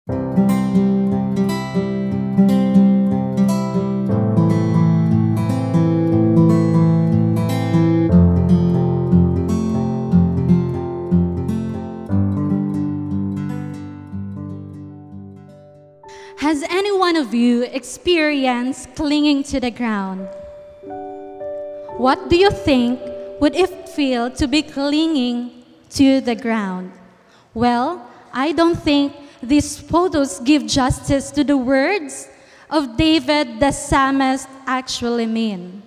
Has any one of you experienced clinging to the ground? What do you think would it feel to be clinging to the ground? Well, I don't think these photos give justice to the words of David the psalmist actually mean.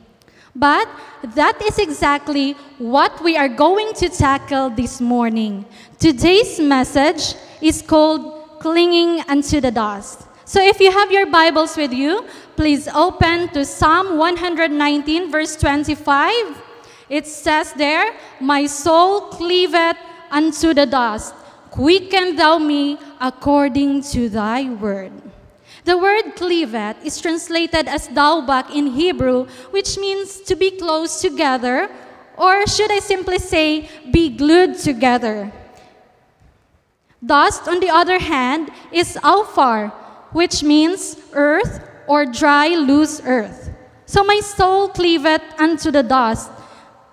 But that is exactly what we are going to tackle this morning. Today's message is called Clinging Unto the Dust. So if you have your Bibles with you, please open to Psalm 119, verse 25. It says there, "My soul cleaveth unto the dust. Quicken thou me according to thy word." The word cleaveth is translated as daubak in Hebrew, which means to be close together, or should I simply say, be glued together. Dust, on the other hand, is aufar, which means earth or dry, loose earth. So my soul cleaveth unto the dust.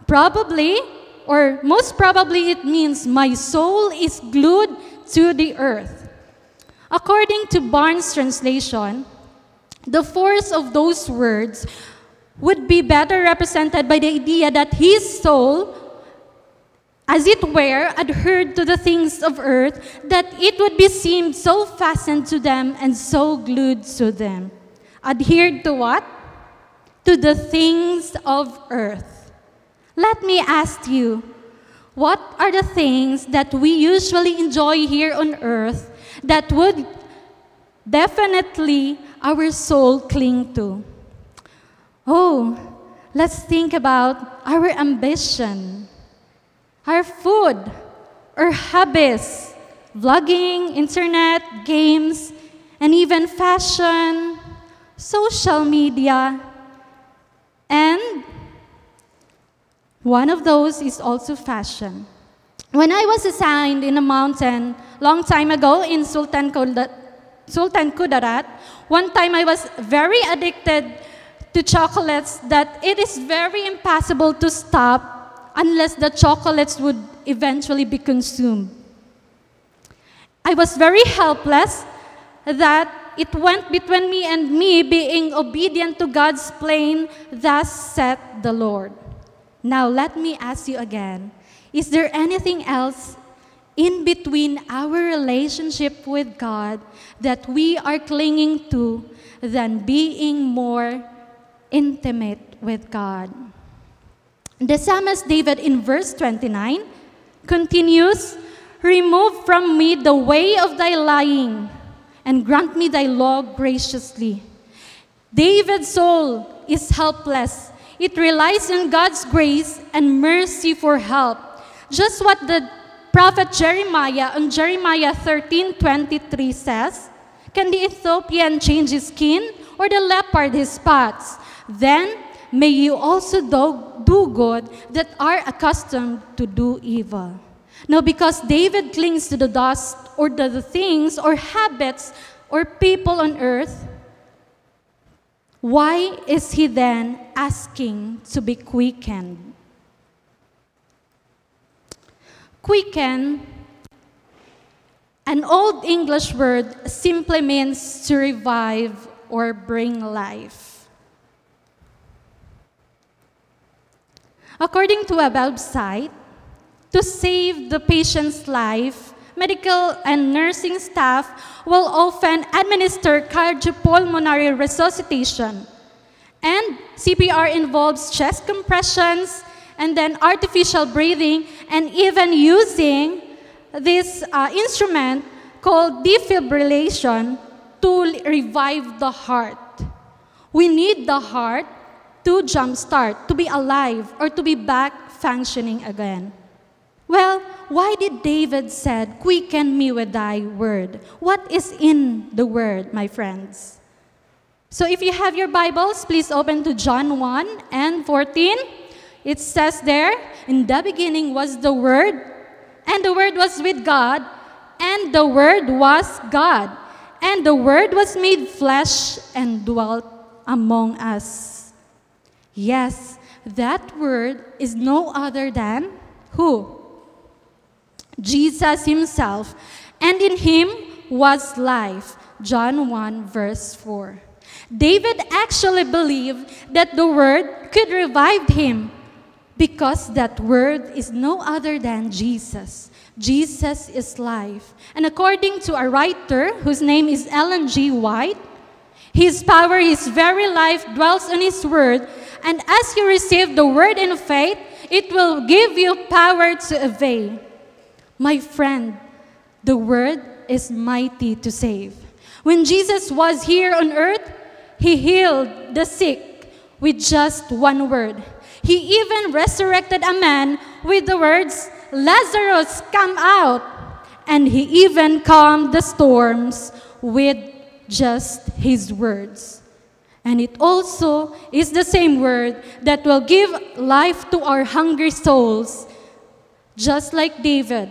Probably, or most probably, it means my soul is glued to the earth. According to Barnes' translation, the force of those words would be better represented by the idea that his soul, as it were, adhered to the things of earth, that it would be seemed so fastened to them and so glued to them. Adhered to what? To the things of earth. Let me ask you, what are the things that we usually enjoy here on earth that would definitely our soul cling to? Oh, let's think about our ambition, our food, our hobbies, vlogging, internet, games, and even fashion, social media, and one of those is also fashion. When I was assigned in a mountain long time ago in Sultan Kudarat, one time I was very addicted to chocolates that it is very impossible to stop unless the chocolates would eventually be consumed. I was very helpless that it went between me and me being obedient to God's plan, thus said the Lord. Now let me ask you again, is there anything else in between our relationship with God that we are clinging to than being more intimate with God? The psalmist David in verse 29 continues, "Remove from me the way of thy lying, and grant me thy law graciously." David's soul is helpless. It relies on God's grace and mercy for help. Just what the prophet Jeremiah on Jeremiah 13:23 says, "Can the Ethiopian change his skin, or the leopard his spots? Then may you also do good that are accustomed to do evil." Now, because David clings to the dust or the things or habits or people on earth, why is he then asking to be quickened? Quicken, an old English word, simply means to revive or bring life. According to a website, to save the patient's life, medical and nursing staff will often administer cardiopulmonary resuscitation. And CPR involves chest compressions, and then artificial breathing, and even using this instrument called defibrillation to revive the heart. We need the heart to jumpstart, to be alive, or to be back functioning again. Well, why did David said, "Quicken me with thy word"? What is in the word, my friends? So if you have your Bibles, please open to John 1:14. It says there, "In the beginning was the Word, and the Word was with God, and the Word was God. And the Word was made flesh and dwelt among us. Yes, that Word is no other than who? Jesus himself. And in him was life. John 1 verse 4. David actually believed that the Word could revive him because that Word is no other than Jesus. Jesus is life. And according to a writer whose name is Ellen G. White, his power, his very life dwells on his Word. And as you receive the Word in faith, it will give you power to obey. My friend, the Word is mighty to save. When Jesus was here on earth, he healed the sick with just one word. He even resurrected a man with the words, "Lazarus, come out." And he even calmed the storms with just his words. And it also is the same word that will give life to our hungry souls, just like David.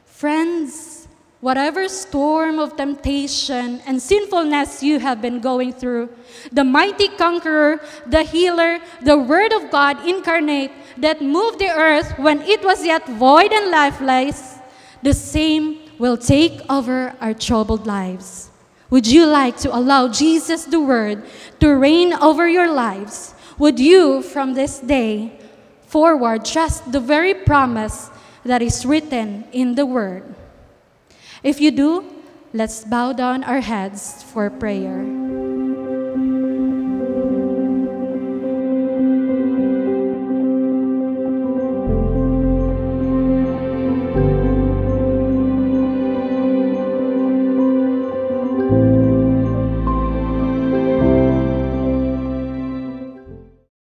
Friends, whatever storm of temptation and sinfulness you have been going through, the mighty conqueror, the healer, the Word of God incarnate that moved the earth when it was yet void and lifeless, the same will take over our troubled lives. Would you like to allow Jesus, the Word, to reign over your lives? Would you, from this day forward, trust the very promise that is written in the Word? If you do, let's bow down our heads for prayer.